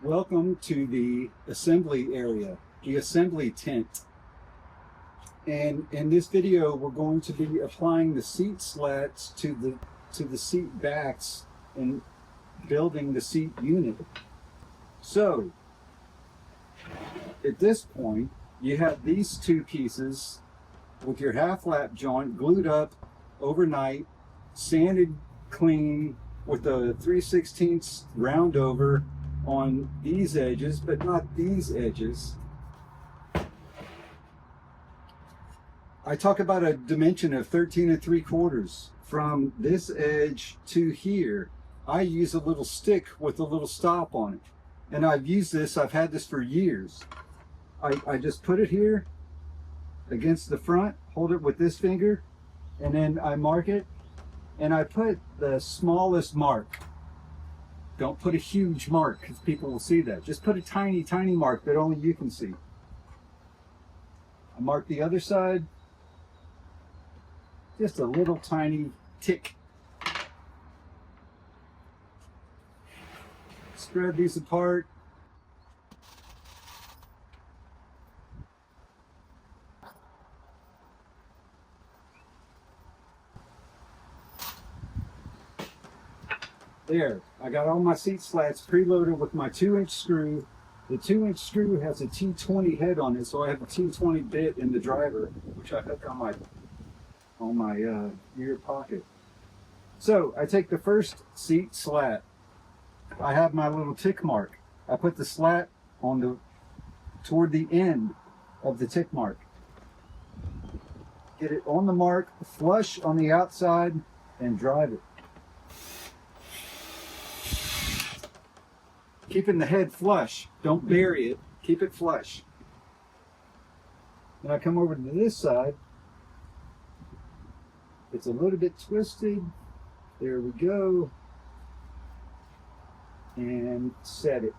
Welcome to the assembly area, the assembly tent. And in this video, we're going to be applying the seat slats to the seat backs and building the seat unit. So, at this point, you have these two pieces with your half lap joint glued up overnight, sanded clean with a 3/16 round over on these edges, but not these edges. I talk about a dimension of 13 3/4 from this edge to here. I use a little stick with a little stop on it. And I've had this for years. I just put it here against the front, hold it with this finger, and then I mark it, and I put the smallest mark. Don't put a huge mark because people will see that. Just put a tiny, tiny mark that only you can see. I mark the other side. Just a little tiny tick. Spread these apart. There, I got all my seat slats preloaded with my 2-inch screw. The 2-inch screw has a T20 head on it, so I have a T20 bit in the driver, which I hook on my rear pocket. So I take the first seat slat. I have my little tick mark. I put the slat toward the end of the tick mark. Get it on the mark, flush on the outside, and drive it. Keeping the head flush. Don't bury it. Keep it flush. Then I come over to this side. It's a little bit twisted. There we go. And set it.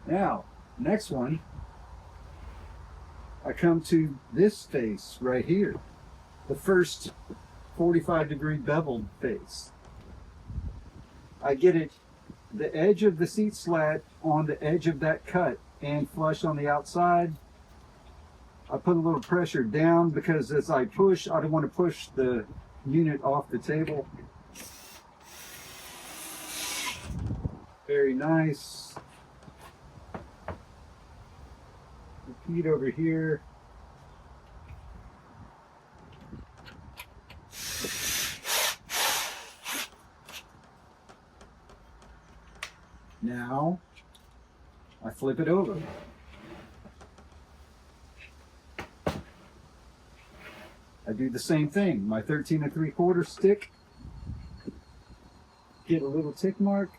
Now, next one, I come to this face right here. The first 45-degree beveled face. I get it, the edge of the seat slat on the edge of that cut and flush on the outside. I put a little pressure down because as I push, I don't want to push the unit off the table. Very nice. Repeat over here. Now, I flip it over. I do the same thing. My 13 3/4 stick. Get a little tick mark.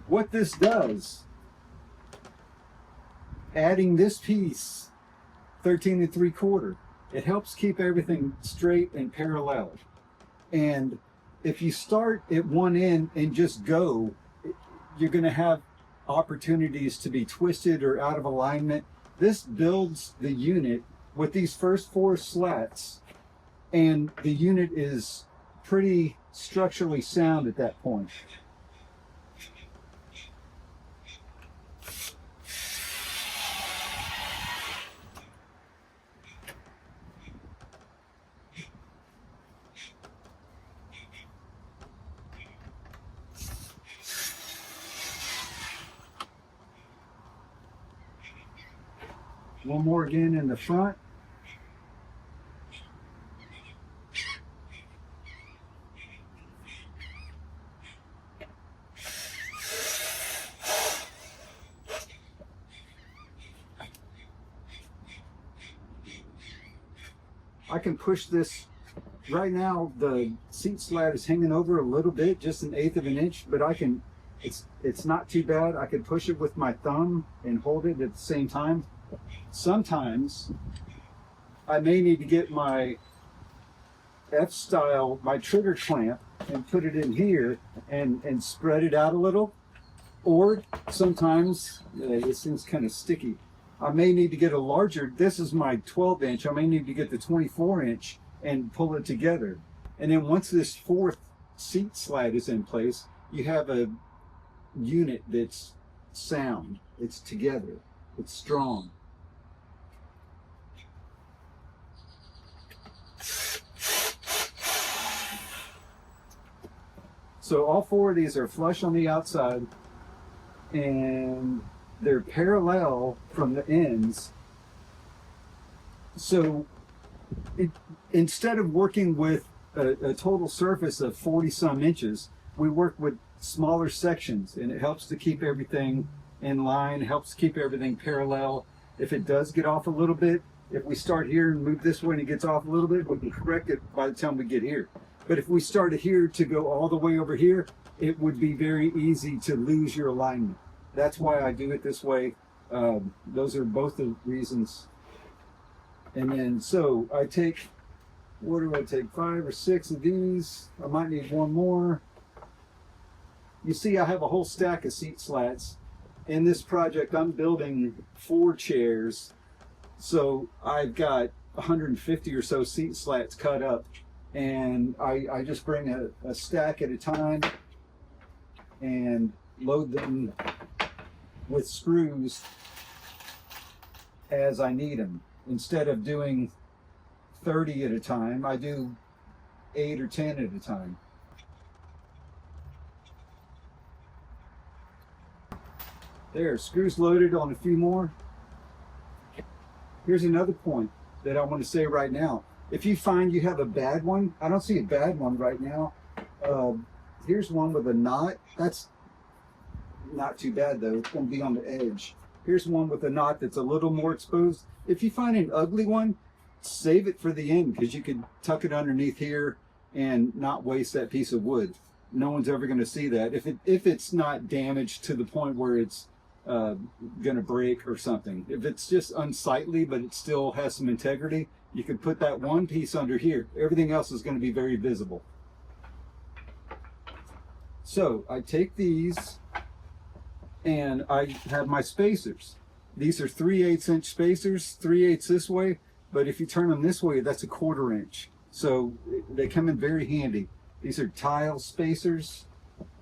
What this does, adding this piece, 13 3/4, it helps keep everything straight and parallel. And if you start at one end and just go, you're going to have opportunities to be twisted or out of alignment. This builds the unit with these first 4 slats, and the unit is pretty structurally sound at that point. One more again in the front. I can push this. Right now the seat slat is hanging over a little bit, just 1/8 of an inch, but I can, it's not too bad. I can push it with my thumb and hold it at the same time. Sometimes I may need to get my F-style, my trigger clamp, and put it in here and spread it out a little. Or sometimes, this thing's kind of sticky. I may need to get a larger, this is my 12 inch, I may need to get the 24 inch and pull it together. And then once this fourth seat slat is in place, you have a unit that's sound, it's together, it's strong. So all four of these are flush on the outside, and they're parallel from the ends. So instead of working with a total surface of 40 some inches, we work with smaller sections, and it helps to keep everything in line, helps keep everything parallel. If it does get off a little bit, if we start here and move this way and it gets off a little bit, we can correct it by the time we get here. But if we started here to go all the way over here, it would be very easy to lose your alignment. That's why I do it this way. Those are both the reasons. And then, so I take, what do I take, 5 or 6 of these. I might need one more. You see, I have a whole stack of seat slats. In this project, I'm building 4 chairs. So I've got 150 or so seat slats cut up. And I just bring a stack at a time and load them with screws as I need them. Instead of doing 30 at a time, I do 8 or 10 at a time. There, screws loaded on a few more. Here's another point that I want to say right now. If you find you have a bad one, I don't see a bad one right now. Here's one with a knot. That's not too bad though. It's going to be on the edge. Here's one with a knot that's a little more exposed. If you find an ugly one, save it for the end, because you could tuck it underneath here and not waste that piece of wood. No one's ever going to see that. If it's not damaged to the point where it's going to break or something. If it's just unsightly but it still has some integrity, you can put that one piece under here. Everything else is going to be very visible. So I take these and I have my spacers. These are 3/8 inch spacers, 3/8 this way, but if you turn them this way, that's a 1/4 inch. So they come in very handy. These are tile spacers,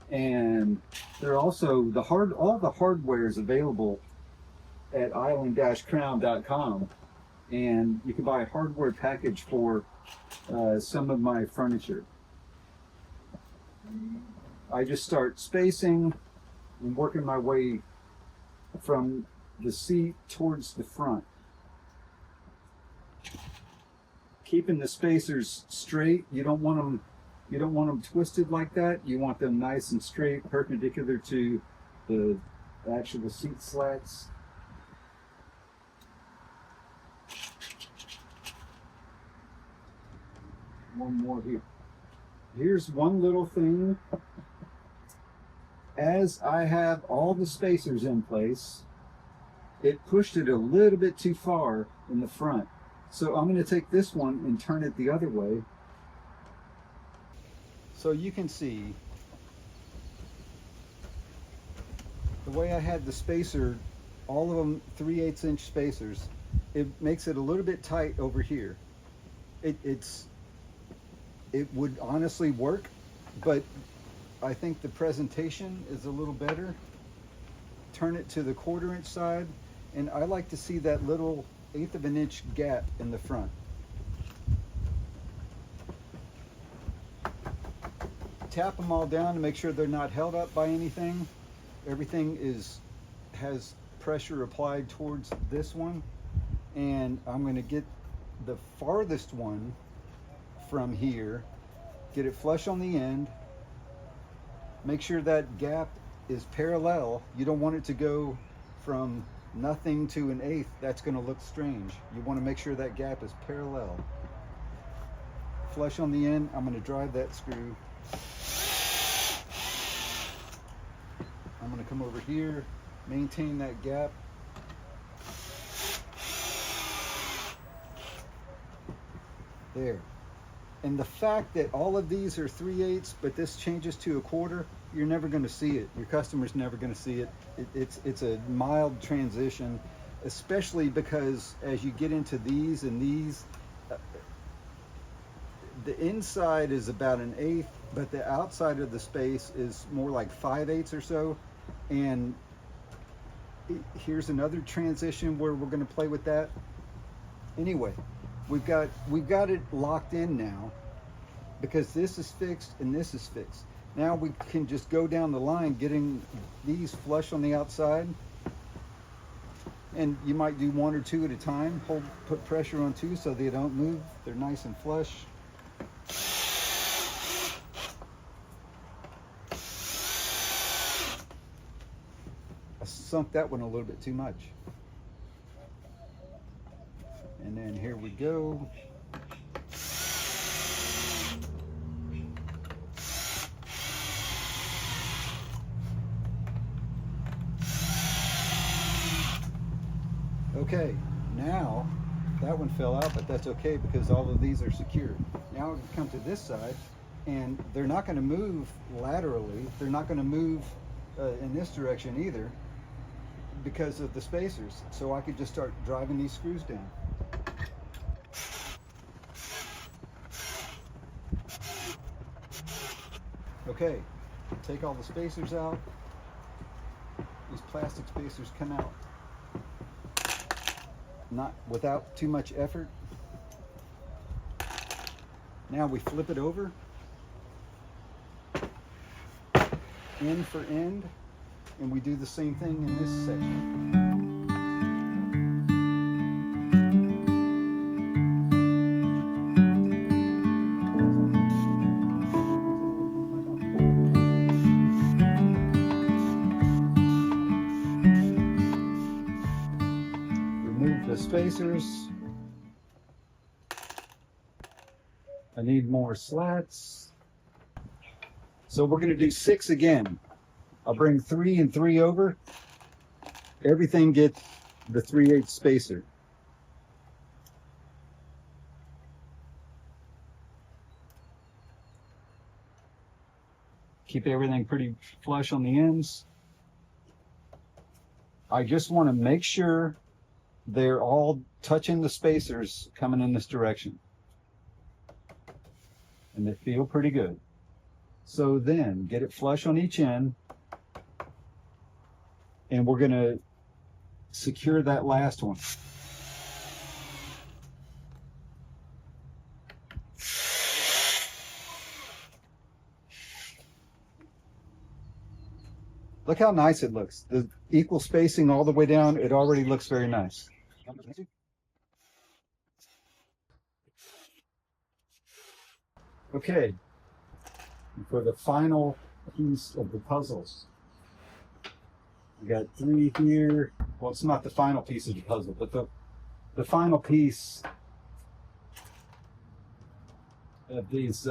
and they're also all the hardware is available at island-crown.com, and you can buy a hardware package for some of my furniture. I just start spacing and working my way from the seat towards the front, keeping the spacers straight. You don't want them twisted like that. You want them nice and straight, perpendicular to the actual seat slats. One more here. Here's one little thing. As I have all the spacers in place, it pushed it a little bit too far in the front. So I'm going to take this one and turn it the other way. So you can see the way I had the spacer, all of them 3/8 inch spacers, it makes it a little bit tight over here. It would honestly work, but I think the presentation is a little better. Turn it to the 1/4 inch side, and I like to see that little 1/8 of an inch gap in the front. Tap them all down to make sure they're not held up by anything. Everything has pressure applied towards this one, and I'm going to get the farthest one from here, get it flush on the end, make sure that gap is parallel. You don't want it to go from nothing to an 1/8. That's going to look strange. You want to make sure that gap is parallel. Flush on the end. I'm going to drive that screw. I'm going to come over here, maintain that gap. There. And the fact that all of these are 3/8, but this changes to a 1/4, you're never going to see it. Your customer's never going to see it. It's a mild transition. especially because as you get into these and these, uh, the inside is about an eighth, but the outside of the space is more like 5/8 or so. And here's another transition where we're going to play with that. Anyway, we've got it locked in now because this is fixed and this is fixed. Now we can just go down the line getting these flush on the outside. And you might do one or two at a time. Put pressure on two so they don't move. They're nice and flush. I sunk that one a little bit too much. And then here we go. Okay, now that one fell out, but that's okay because all of these are secured. Now we come to this side, and they're not going to move laterally. They're not going to move in this direction either because of the spacers. So I could just start driving these screws down. Okay, take all the spacers out. These plastic spacers come out not without too much effort. Now we flip it over, end for end, and we do the same thing in this section. Remove the spacers. I need more slats. So we're going to do 6 again. I'll bring 3 and 3 over. Everything gets the 3/8 spacer. Keep everything pretty flush on the ends. I just want to make sure they're all touching the spacers coming in this direction. And they feel pretty good. So then get it flush on each end, and we're going to secure that last one. Look how nice it looks. The equal spacing all the way down, it already looks very nice. Okay, for the final piece of the puzzles, we got 3 here. Well, it's not the final piece of the puzzle, but the final piece of these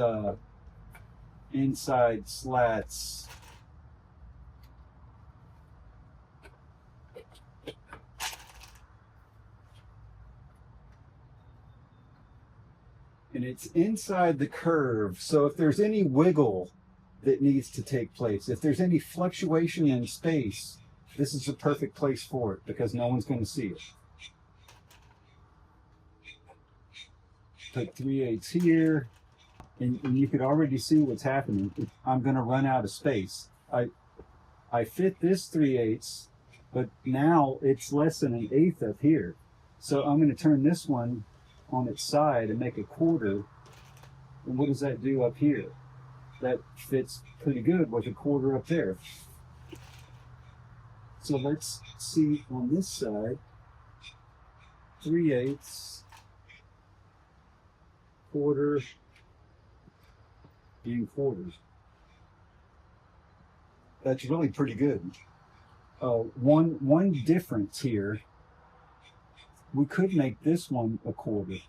inside slats. And it's inside the curve, so if there's any wiggle that needs to take place, if there's any fluctuation in space, this is the perfect place for it because no one's going to see it. Put 3/8 here, and you could already see what's happening. I'm going to run out of space. I fit this 3/8, but now it's less than an eighth up here. So I'm going to turn this one on its side and make a 1/4. And what does that do up here? That fits pretty good with a 1/4 up there. So let's see on this side, 3/8, 1/4, and 1/4. That's really pretty good. One difference here, we could make this one a 1/4.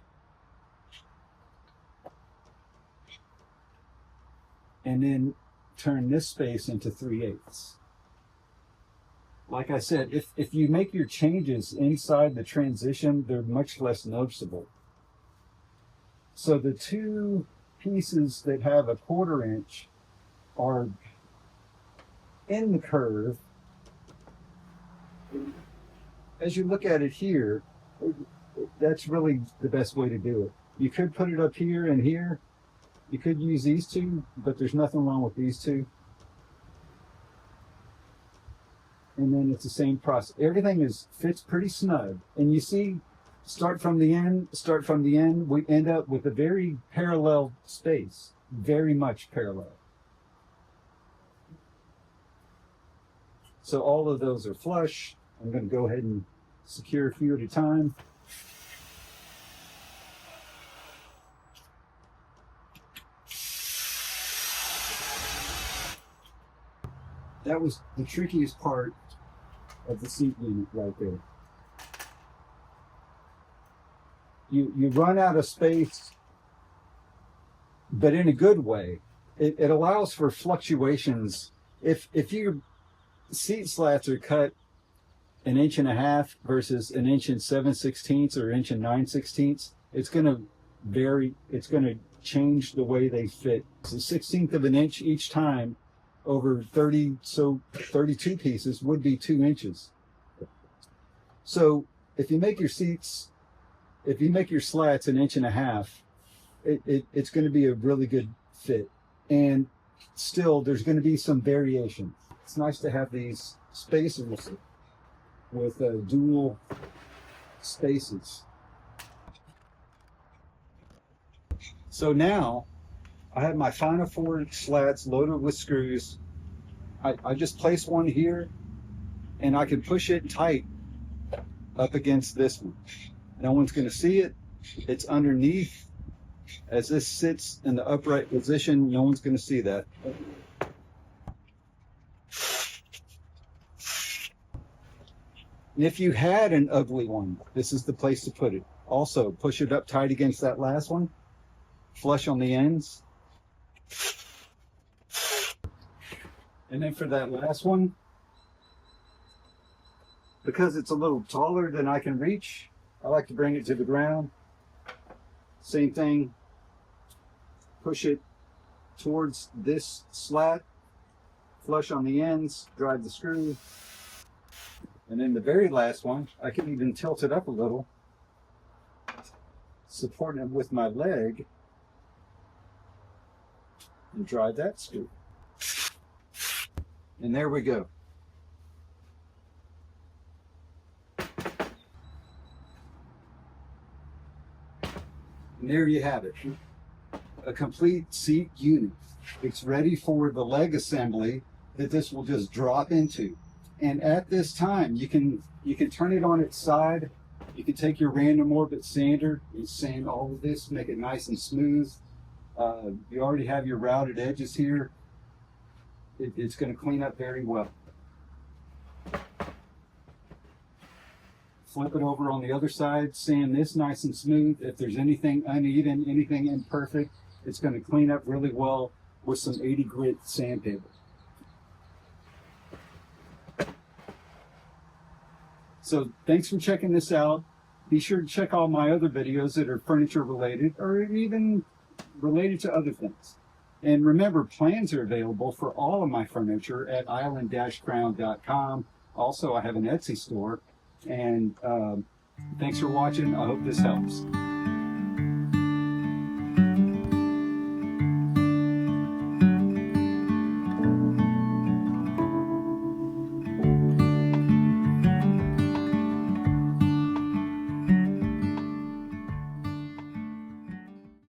And then turn this space into 3/8. Like I said, if you make your changes inside the transition, they're much less noticeable. So the 2 pieces that have a 1/4 inch are in the curve, as you look at it here, that's really the best way to do it. You could put it up here and here. You could use these two, but there's nothing wrong with these two. And then it's the same process. Everything fits pretty snug. And you see, start from the end, we end up with a very parallel space, very much parallel. So all of those are flush. I'm going to go ahead and secure a few at a time. That was the trickiest part of the seat unit right there. You run out of space, but in a good way. It allows for fluctuations. If your seat slats are cut 1.5 inches versus 1 7/16 or 1 9/16, it's going to vary. It's going to change the way they fit. So 1/16 of an inch each time over 32 pieces would be 2 inches. So if you make your slats 1.5 inches, it's going to be a really good fit. And still, there's going to be some variation. It's nice to have these spacers with dual spaces. So now I have my final 4 slats loaded with screws. I just place one here, and I can push it tight up against this one. No one's going to see it. It's underneath. As this sits in the upright position, no one's going to see that. And if you had an ugly one, this is the place to put it. Also, push it up tight against that last one. Flush on the ends. And then for that last one, because it's a little taller than I can reach, I like to bring it to the ground. Same thing. Push it towards this slat. Flush on the ends. Drive the screw. And then the very last one, I can even tilt it up a little, supporting it with my leg, and drive that screw. And there we go. And there you have it. A complete seat unit. It's ready for the leg assembly that this will just drop into. And at this time, you can turn it on its side. You can take your random orbit sander and sand all of this, make it nice and smooth. You already have your routed edges here. It's going to clean up very well. Flip it over on the other side, sand this nice and smooth. If there's anything uneven, anything imperfect, it's going to clean up really well with some 80 grit sandpaper. So thanks for checking this out. Be sure to check all my other videos that are furniture related or even related to other things. And remember, plans are available for all of my furniture at island-crown.com. Also, I have an Etsy store. And thanks for watching. I hope this helps.